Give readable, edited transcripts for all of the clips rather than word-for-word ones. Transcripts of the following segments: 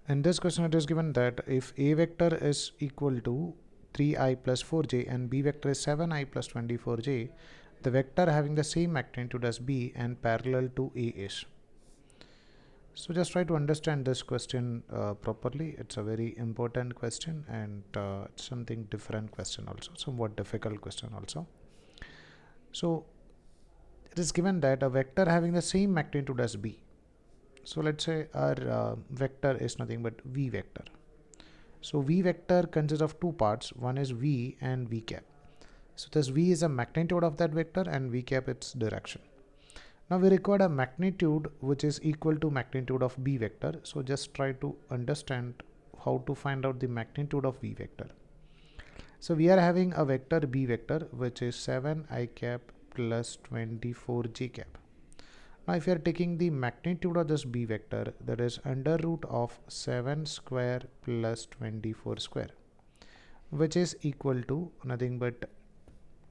In this question it is given that if A vector is equal to 3i plus 4j and B vector is 7i plus 24j, the vector having the same magnitude as B and parallel to A is. So just try to understand this question properly. It's a very important question, and it's something different question also, somewhat difficult question also. So it is given that a vector having the same magnitude as B. So let's say our vector is nothing but V vector. So V vector consists of two parts. One is V and V cap. So this V is a magnitude of that vector and V cap its direction. Now we require a magnitude which is equal to magnitude of B vector. So just try to understand how to find out the magnitude of V vector. So we are having a vector B vector which is 7i cap plus 24j cap. Now if you are taking the magnitude of this B vector, that is under root of 7 square plus 24 square, which is equal to nothing but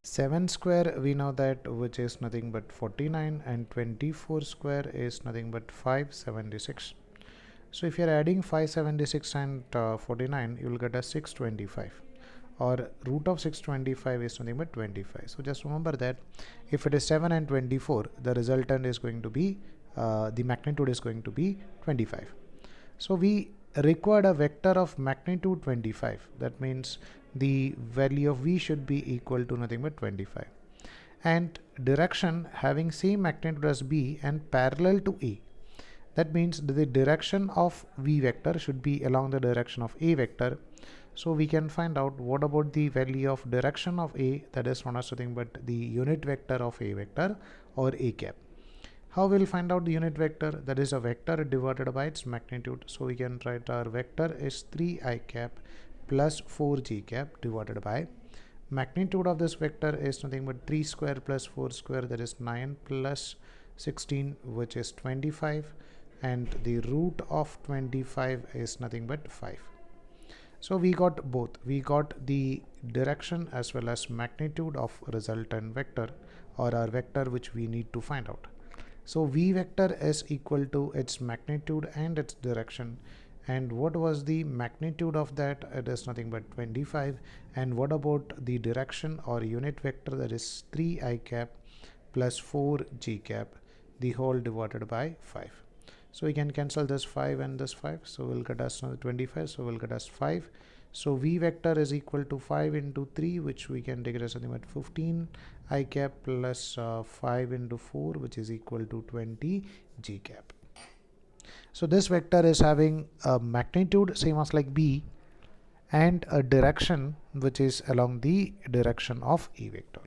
7 square we know that, which is nothing but 49, and 24 square is nothing but 576. So if you are adding 576 and 49, you will get a 625, or root of 625 is nothing but 25. So just remember that if it is 7 and 24, the resultant is going to be the magnitude is going to be 25. So we required a vector of magnitude 25. That means the value of V should be equal to nothing but 25, and direction having same magnitude as B and parallel to A. That means the direction of V vector should be along the direction of A vector. So we can find out what about the value of direction of A, that is not as nothing but the unit vector of A vector, or A cap. How we'll find out the unit vector? That is a vector divided by its magnitude. So we can write our vector is 3i cap plus 4j cap divided by magnitude of this vector is nothing but 3 square plus 4 square, that is 9 plus 16, which is 25, and the root of 25 is nothing but 5. So we got both. We got the direction as well as magnitude of resultant vector, or our vector which we need to find out. So V vector is equal to its magnitude and its direction. And what was the magnitude of that? It is nothing but 25. And what about the direction or unit vector? That is 3i cap plus 4j cap, the whole divided by 5. So we can cancel this 5 and this 5. So we'll get us 25. So we'll get us 5. So V vector is equal to 5 into 3, which we can take it as something like 15 I cap plus 5 into 4, which is equal to 20 G cap. So this vector is having a magnitude same as like B and a direction which is along the direction of A vector.